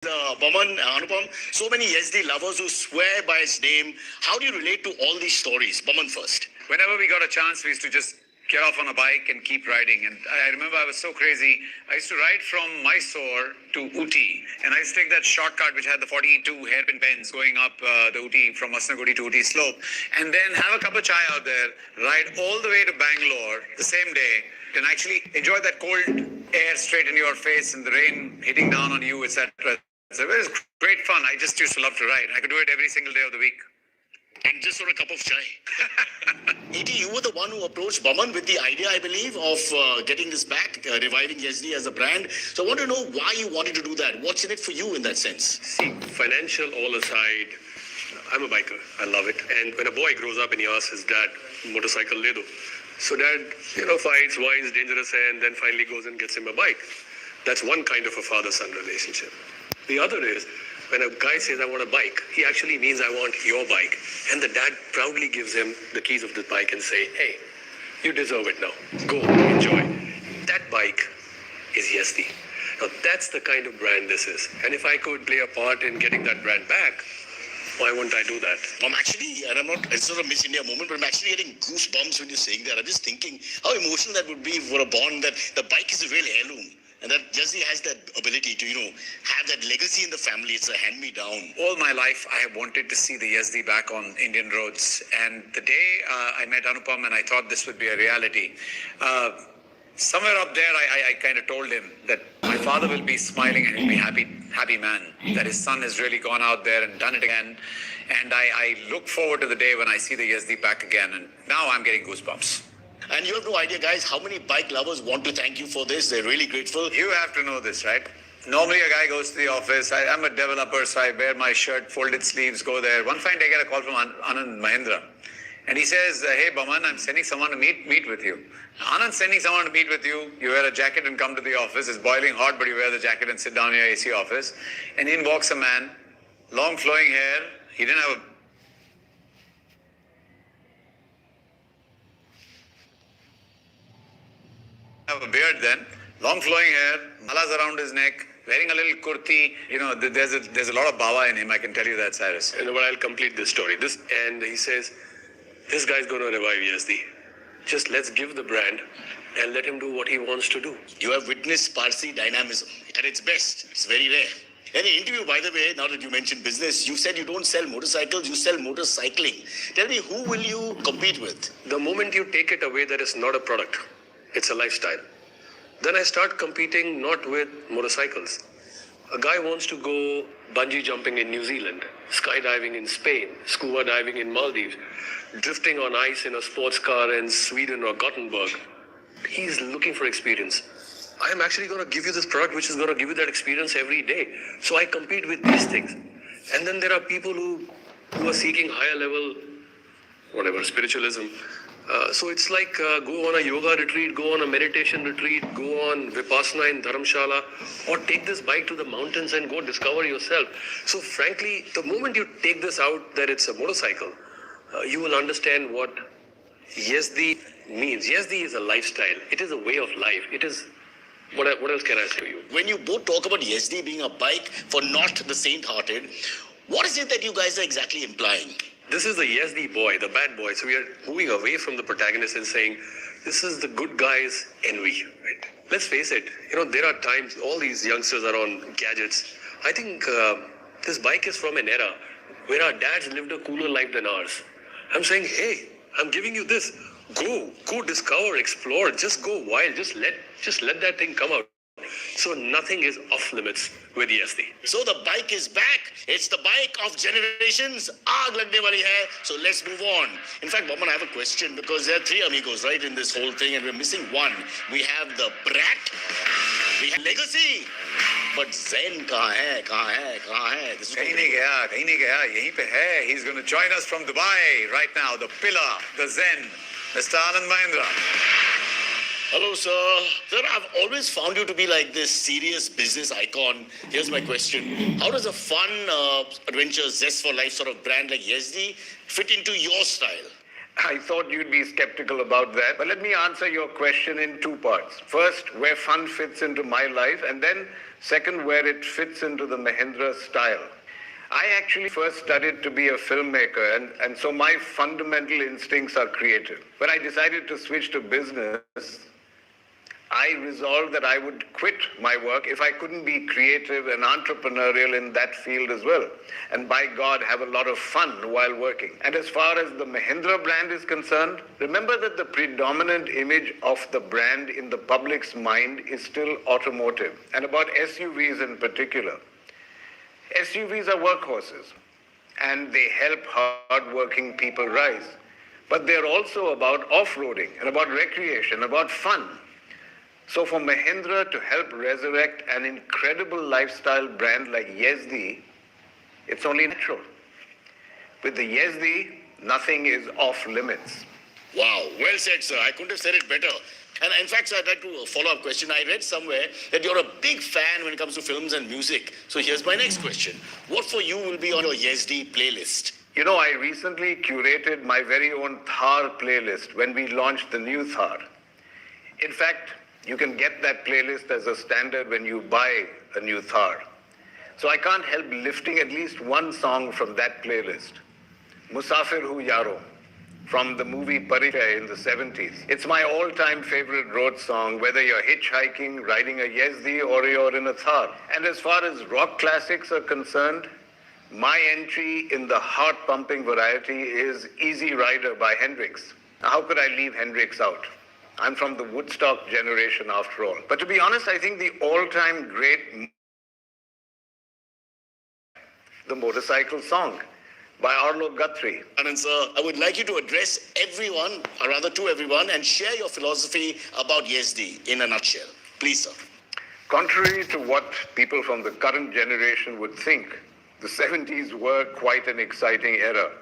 Baman, Anupam, so many Yezdi lovers who swear by his name. How do you relate to all these stories? Baman first. Whenever we got a chance, we used to just get off on a bike and keep riding. And I remember I was so crazy. I used to ride from Mysore to Ooty. And I used to take that shortcut which had the 42 hairpin bends going up the Ooty, from Masnagudi to Ooty slope. And then have a cup of chai out there, ride all the way to Bangalore the same day, and actually enjoy that cold air straight in your face and the rain hitting down on you, etc. So it was great fun. I just used to love to ride. I could do it every single day of the week. And just for a cup of chai. E.T., you were the one who approached Baman with the idea, I believe, of getting this back, reviving Yezdi as a brand. So I want to know why you wanted to do that. What's in it for you in that sense? See, financial all aside, I'm a biker. I love it. And when a boy grows up and he asks his dad, motorcycle le do. So dad, fights, whines, dangerous, and then finally goes and gets him a bike. That's one kind of a father-son relationship. The other is, when a guy says, I want a bike, he actually means I want your bike. And the dad proudly gives him the keys of the bike and say, hey, you deserve it now. Go, enjoy. That bike is Yezdi. Now that's the kind of brand this is. And if I could play a part in getting that brand back, why wouldn't I do that? I'm actually, and I'm not, it's not a Miss India moment, but I'm actually getting goosebumps when you're saying that. I'm just thinking how emotional that would be for a bond that the bike is a real heirloom. And that Yezdi has that ability to, have that legacy in the family. It's a hand-me-down. All my life, I have wanted to see the Yezdi back on Indian roads. And the day I met Anupam and I thought this would be a reality, somewhere up there, I kind of told him that my father will be smiling and he'll be happy man, that his son has really gone out there and done it again. And I look forward to the day when I see the Yezdi back again. And now I'm getting goosebumps. And you have no idea, guys, how many bike lovers want to thank you for this. They're really grateful. You have to know this, right? Normally a guy goes to the office. I'm a developer, so I wear my shirt, folded sleeves, go there. One fine day I get a call from Anand Mahindra. And he says, hey, Baman, I'm sending someone to meet with you. Anand's sending someone to meet with you. You wear a jacket and come to the office. It's boiling hot, but you wear the jacket and sit down in your AC office. And in walks a man, long flowing hair. He didn't have a beard then, long flowing hair, malas around his neck, wearing a little kurti. There's a lot of baba in him, I can tell you that, Cyrus. But I'll complete this story. And he says, this guy's going to revive Yezdi. Just let's give the brand and let him do what he wants to do. You have witnessed Parsi dynamism at its best. It's very rare. In an interview, by the way, now that you mentioned business, you said you don't sell motorcycles, you sell motorcycling. Tell me, who will you compete with? The moment you take it away, that is not a product. It's a lifestyle. Then I start competing not with motorcycles. A guy wants to go bungee jumping in New Zealand, skydiving in Spain, scuba diving in Maldives, drifting on ice in a sports car in Sweden or Gothenburg. He's looking for experience. I am actually going to give you this product which is going to give you that experience every day. So I compete with these things. And then there are people who are seeking higher level, spiritualism. So it's like go on a yoga retreat, go on a meditation retreat, go on Vipassana in Dharamshala, or take this bike to the mountains and go discover yourself. So frankly, the moment you take this out that it's a motorcycle, you will understand what Yezdi means. Yezdi is a lifestyle. It is a way of life. It is, what else can I say to you? When you both talk about Yezdi being a bike for not the saint-hearted, what is it that you guys are exactly implying? This is the Yezdi boy, the bad boy. So we are moving away from the protagonist and saying, this is the good guy's envy. Right? Let's face it, there are times all these youngsters are on gadgets. I think this bike is from an era where our dads lived a cooler life than ours. I'm saying, hey, I'm giving you this. Go discover, explore, just go wild, just let that thing come out. So nothing is off limits with Yezdi. So the bike is back. It's the bike of generations. Aag lagne wali hai. So let's move on. In fact, Baman, I have a question because there are three amigos, right, in this whole thing, and we're missing one. We have the brat, we have legacy, but Zen kahan hai? Kahin nahi gaya, yahi pe hai. He's going to join us from Dubai right now. The pillar, the Zen, Mr. Anand Mahindra. Hello, sir. Sir, I've always found you to be like this serious business icon. Here's my question. How does a fun, adventure, zest for life sort of brand like Yezdi fit into your style? I thought you'd be skeptical about that, but let me answer your question in two parts. First, where fun fits into my life, and then Second, where it fits into the Mahindra style. I actually first studied to be a filmmaker, and so my fundamental instincts are creative. When I decided to switch to business, I resolved that I would quit my work if I couldn't be creative and entrepreneurial in that field as well. And by God, have a lot of fun while working. And as far as the Mahindra brand is concerned, remember that the predominant image of the brand in the public's mind is still automotive, and about SUVs in particular. SUVs are workhorses, and they help hard-working people rise. But they're also about off-roading and about recreation, about fun. So for Mahindra to help resurrect an incredible lifestyle brand like Yezdi, it's only natural. With the Yezdi, nothing is off limits. Wow, well said, sir. I couldn't have said it better. And in fact, sir, I'd like to follow up question. I read somewhere that you're a big fan when it comes to films and music. So here's my next question. What for you will be on your Yezdi playlist? You know, I recently curated my very own Thar playlist when we launched the new Thar. In fact, you can get that playlist as a standard when you buy a new Thar. So I can't help lifting at least one song from that playlist. Musafir Hu Yaro, from the movie Parichai in the 70s. It's my all-time favorite road song, whether you're hitchhiking, riding a Yezdi, or you're in a Thar. And as far as rock classics are concerned, my entry in the heart-pumping variety is Easy Rider by Hendrix. Now, how could I leave Hendrix out? I'm from the Woodstock generation after all. But to be honest, I think the all-time great, the motorcycle song by Arlo Guthrie. And sir, I would like you to address everyone, or rather to everyone, and share your philosophy about Yezdi in a nutshell. Please, sir. Contrary to what people from the current generation would think, the 70s were quite an exciting era.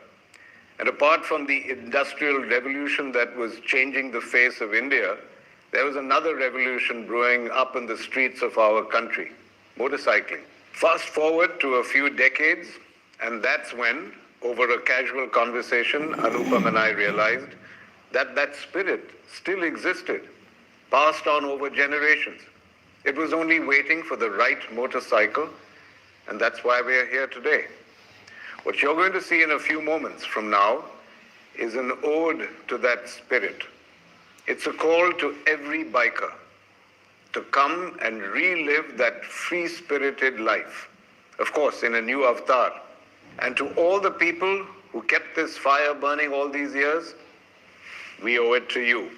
And apart from the industrial revolution that was changing the face of India, there was another revolution brewing up in the streets of our country, motorcycling. Fast forward to a few decades, and that's when, over a casual conversation, Anupam and I realized that that spirit still existed, passed on over generations. It was only waiting for the right motorcycle, and that's why we are here today. What you're going to see in a few moments from now is an ode to that spirit. It's a call to every biker to come and relive that free-spirited life, of course, in a new avatar. And to all the people who kept this fire burning all these years, we owe it to you.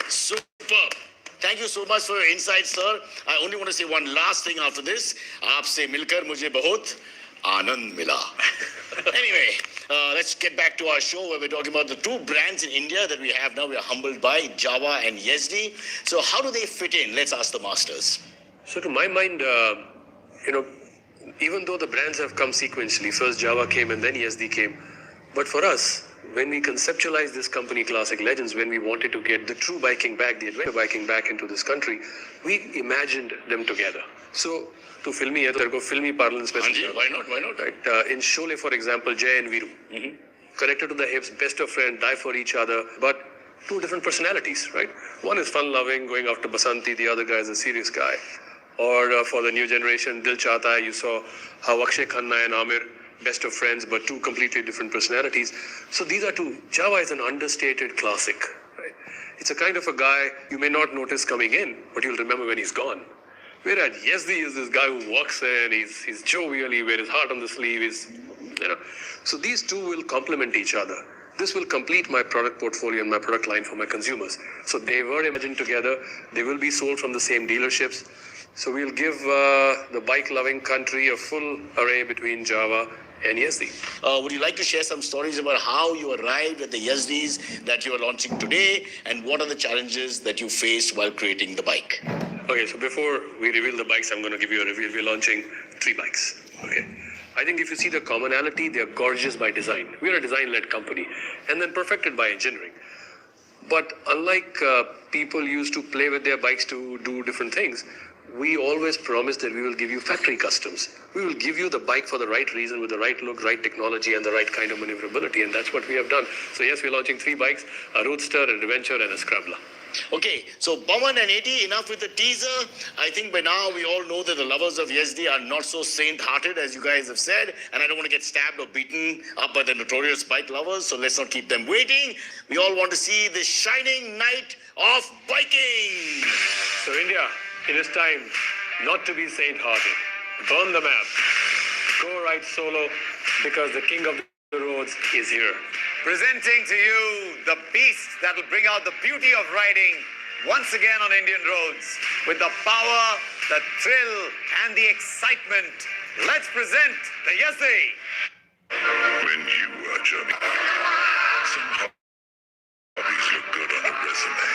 Superb. Thank you so much for your insights, sir. I only want to say one last thing after this. आपसे मिलकर मुझे बहुत आनंद मिला. Anyway, let's get back to our show where we're talking about the two brands in India that we have now. We are humbled by Java and Yezdi. So how do they fit in? Let's ask the masters. So to my mind, even though the brands have come sequentially, first Java came and then Yezdi came, but for us, when we conceptualized this company, Classic Legends, when we wanted to get the true biking back, the adventure biking back into this country, we imagined them together. So, to filmi hai, to filmi parlance mein, Why not? Why not? right? In Sholay, for example, Jay and Viru, connected to the hips, best of friends, die for each other, but two different personalities, right? One is fun-loving, going after Basanti, the other guy is a serious guy. Or for the new generation, Dil Chahta Hai, you saw how Akshay Khanna and Amir, best of friends, but two completely different personalities. So these are two. Java is an understated classic. Right? It's a kind of a guy you may not notice coming in, but you'll remember when he's gone. Whereas Yezdi is this guy who walks in, he's jovial, he wears his heart on the sleeve. So these two will complement each other. This will complete my product portfolio and my product line for my consumers. So they were imagined together. They will be sold from the same dealerships. So we'll give the bike-loving country a full array between Java and Yezdi. Would you like to share some stories about how you arrived at the Yezdis that you are launching today, and what are the challenges that you faced while creating the bike? Okay, so before we reveal the bikes, I'm going to give you a reveal. We're launching 3 bikes. Okay, I think if you see the commonality, they're gorgeous by design. We're a design-led company, and then perfected by engineering. But unlike people used to play with their bikes to do different things, we always promise that we will give you factory customs. We will give you the bike for the right reason, with the right look, right technology, and the right kind of maneuverability, and that's what we have done. So yes, we're launching 3 bikes, a Roadster, an Adventure, and a Scrambler. Okay, so Baman and Eddie, enough with the teaser. I think by now we all know that the lovers of Yezdi are not so saint-hearted as you guys have said, and I don't want to get stabbed or beaten up by the notorious bike lovers, so let's not keep them waiting. We all want to see the shining night of biking. So India, it is time not to be saint-hearted. Burn the map. Go ride solo because the king of the roads is here. Presenting to you the beast that will bring out the beauty of riding once again on Indian roads with the power, the thrill, and the excitement. Let's present the Yezdi. When you are journeying, some hobbies look good on a resume.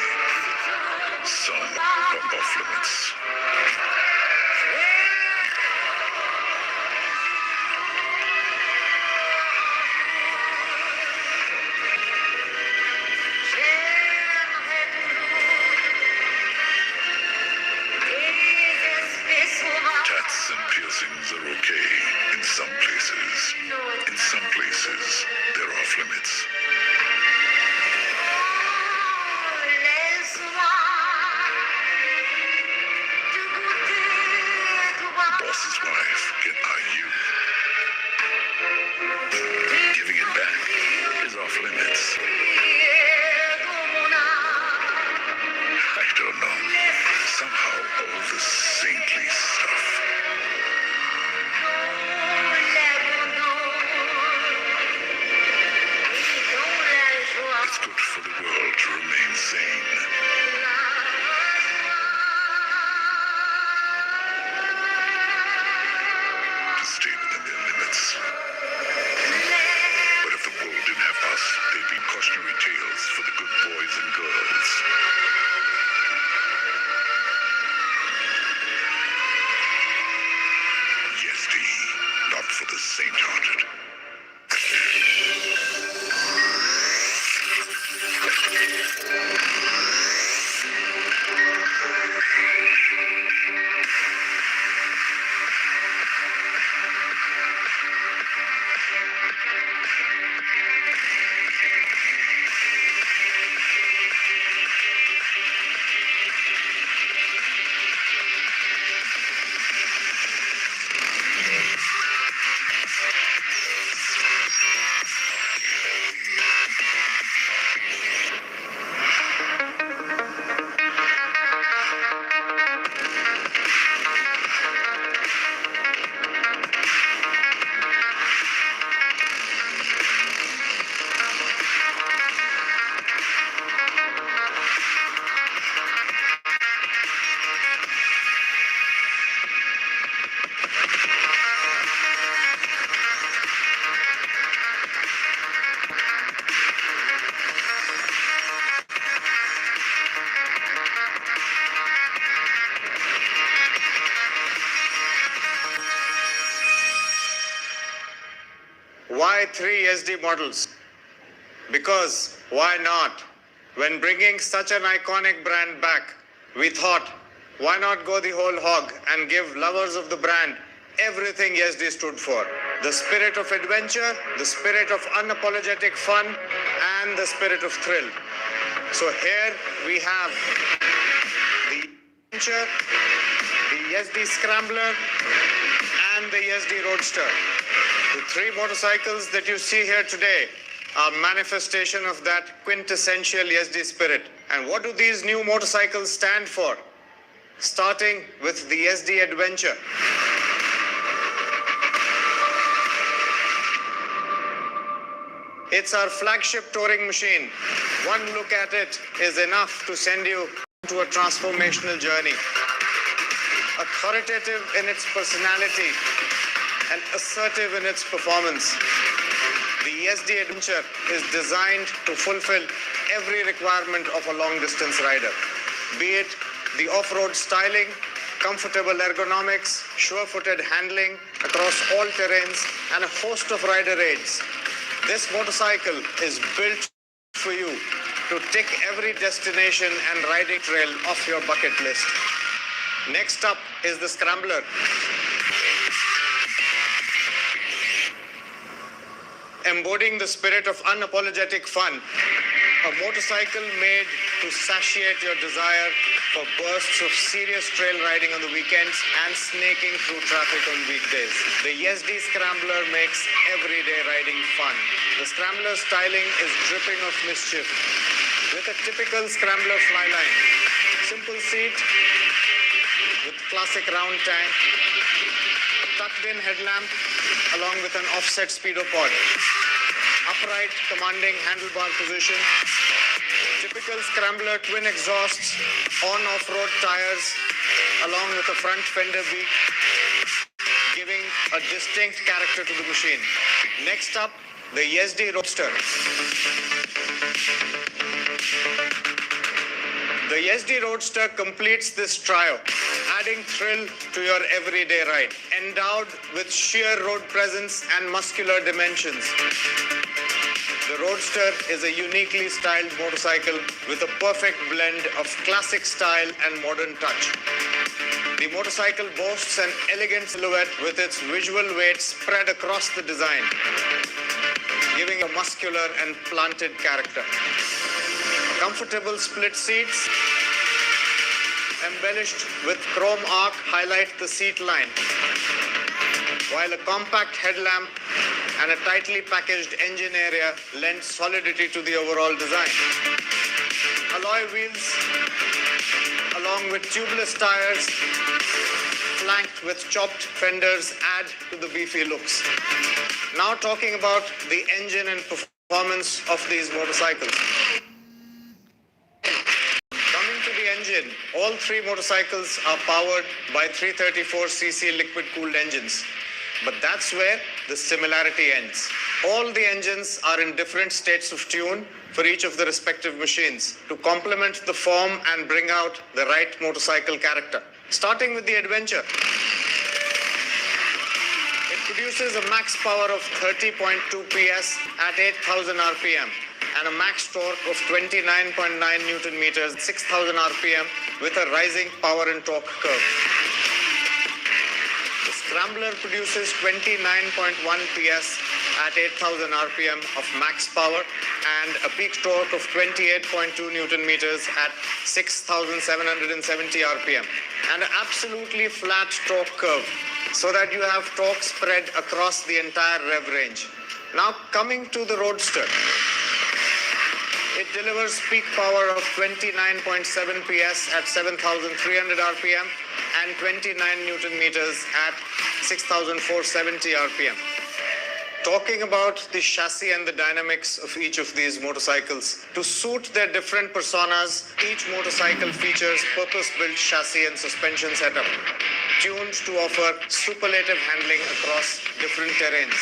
Some are off limits. Tats and piercings are okay in some places. In some places, they're off limits. Boss's wife can eye you. Giving it back is off limits. I don't know. Somehow all this saintly stuff. It's good for the world to remain sane. To stay within their limits. But if the world didn't have us, they'd be cautionary tales for the good boys and girls. Yezdi, not for the saint-hearted. Why 3 Yezdi models? Because why not? When bringing such an iconic brand back, we thought, why not go the whole hog and give lovers of the brand everything Yezdi stood for? The spirit of adventure, the spirit of unapologetic fun, and the spirit of thrill. So here we have the adventure, the Yezdi Scrambler, and the Yezdi Roadster. The 3 motorcycles that you see here today are manifestation of that quintessential Yezdi spirit. And what do these new motorcycles stand for? Starting with the Yezdi Adventure. It's our flagship touring machine. One look at it is enough to send you to a transformational journey. Authoritative in its personality and assertive in its performance, the Yezdi Adventure is designed to fulfill every requirement of a long-distance rider, be it the off-road styling, comfortable ergonomics, sure-footed handling across all terrains, and a host of rider aids. This motorcycle is built for you to tick every destination and riding trail off your bucket list. Next up is the Scrambler. Embodying the spirit of unapologetic fun, a motorcycle made to satiate your desire for bursts of serious trail riding on the weekends and snaking through traffic on weekdays. The Yezdi Scrambler makes everyday riding fun. The Scrambler styling is dripping of mischief with a typical Scrambler flyline. Simple seat with classic round tank, a tucked-in headlamp along with an offset speedo pod, upright commanding handlebar position, typical Scrambler twin exhausts, on-off-road tires along with a front fender beak, giving a distinct character to the machine. Next up, the Yezdi Roadster. The Yezdi Roadster completes this trio, adding thrill to your everyday ride. Endowed with sheer road presence and muscular dimensions, the Roadster is a uniquely styled motorcycle with a perfect blend of classic style and modern touch. The motorcycle boasts an elegant silhouette with its visual weight spread across the design, giving a muscular and planted character. Comfortable split seats embellished with chrome arc highlight the seat line, while a compact headlamp and a tightly packaged engine area lend solidity to the overall design. Alloy wheels along with tubeless tires flanked with chopped fenders add to the beefy looks. Now talking about the engine and performance of these motorcycles. Coming to the engine, all three motorcycles are powered by 334cc liquid-cooled engines. But that's where the similarity ends. All the engines are in different states of tune for each of the respective machines to complement the form and bring out the right motorcycle character. Starting with the Adventure. It produces a max power of 30.2 PS at 8,000 RPM and a max torque of 29.9 Newton meters, 6,000 RPM with a rising power and torque curve. Scrambler produces 29.1 PS at 8,000 RPM of max power and a peak torque of 28.2 Newton meters at 6,770 RPM and an absolutely flat torque curve so that you have torque spread across the entire rev range. Now coming to the Roadster. It delivers peak power of 29.7 PS at 7,300 RPM and 29 Newton meters at 6,470 RPM. Talking about the chassis and the dynamics of each of these motorcycles. To suit their different personas, each motorcycle features purpose-built chassis and suspension setup, tuned to offer superlative handling across different terrains.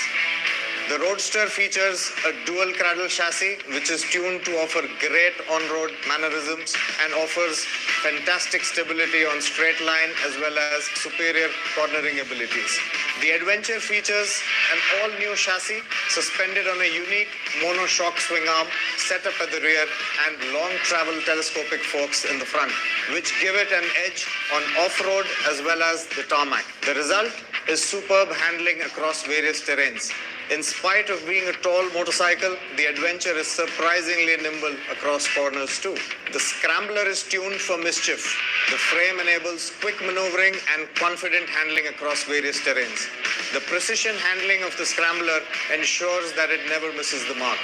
The Roadster features a dual cradle chassis which is tuned to offer great on-road mannerisms and offers fantastic stability on straight line as well as superior cornering abilities. The Adventure features an all-new chassis suspended on a unique monoshock swing arm set up at the rear and long travel telescopic forks in the front, which give it an edge on off-road as well as the tarmac. The result is superb handling across various terrains. In spite of being a tall motorcycle, the Adventure is surprisingly nimble across corners too. The Scrambler is tuned for mischief. The frame enables quick maneuvering and confident handling across various terrains. The precision handling of the Scrambler ensures that it never misses the mark.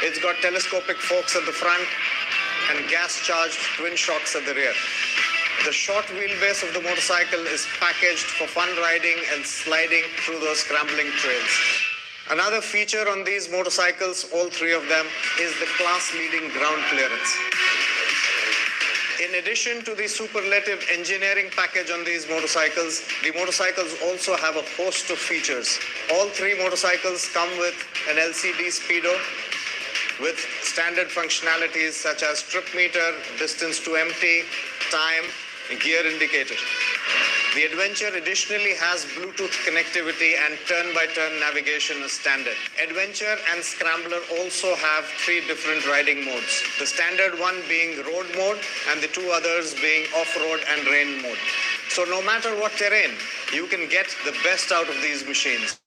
It's got telescopic forks at the front and gas-charged twin shocks at the rear. The short wheelbase of the motorcycle is packaged for fun riding and sliding through those scrambling trails. Another feature on these motorcycles, all three of them, is the class-leading ground clearance. In addition to the superlative engineering package on these motorcycles, the motorcycles also have a host of features. All three motorcycles come with an LCD speedo with standard functionalities such as trip meter, distance to empty, time, and gear indicator. The Adventure additionally has Bluetooth connectivity and turn-by-turn navigation as standard. Adventure and Scrambler also have three different riding modes. The standard one being road mode and the two others being off-road and rain mode. So no matter what terrain, you can get the best out of these machines.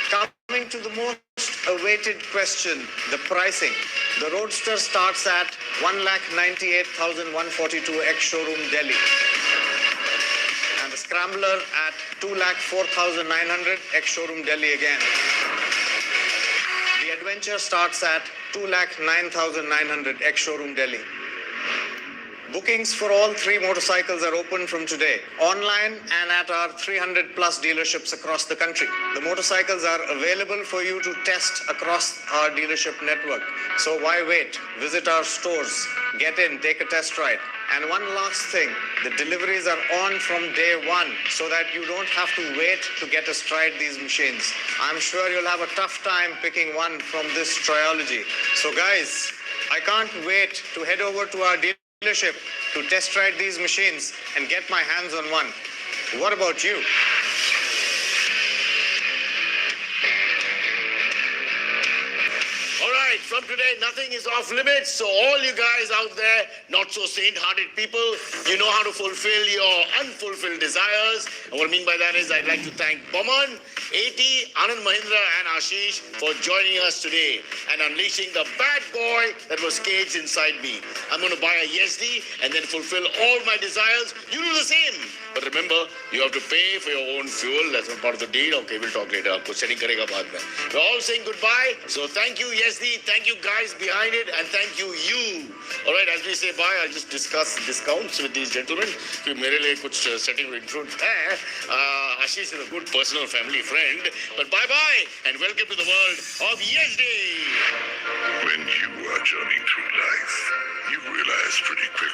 Coming to the most awaited question, the pricing. The Roadster starts at 1,98,142 ex-showroom Delhi. And the Scrambler at 2,04,900 ex-showroom Delhi again. The Adventure starts at 2,09,900 ex-showroom Delhi. Bookings for all three motorcycles are open from today, online and at our 300 plus dealerships across the country. The motorcycles are available for you to test across our dealership network. So why wait? Visit our stores, get in, take a test ride. And one last thing, the deliveries are on from day one so that you don't have to wait to get to stride these machines. I'm sure you'll have a tough time picking one from this trilogy. So guys, I can't wait to head over to our dealership to test ride these machines and get my hands on one. What about you? All right, from today, nothing is off limits. So all you guys out there, not so saint-hearted people, you know how to fulfill your unfulfilled desires. And what I mean by that is I'd like to thank Boman, AT, Anand Mahindra and Ashish for joining us today and unleashing the bad boy that was caged inside me. I'm going to buy a Yezdi and then fulfill all my desires. You do the same. But remember, you have to pay for your own fuel. That's not part of the deal. Okay, we'll talk later. Aapko setting karega baad mein. We're all saying goodbye. So thank you, Yezdi. Thank you guys behind it. And thank you. All right, as we say bye, I'll just discuss discounts with these gentlemen. कि मेरे लिए कुछ setting include है. Ashish is a good personal family friend. But bye-bye and welcome to the world of Yezdi. When you are journeying through life, you realize pretty quickly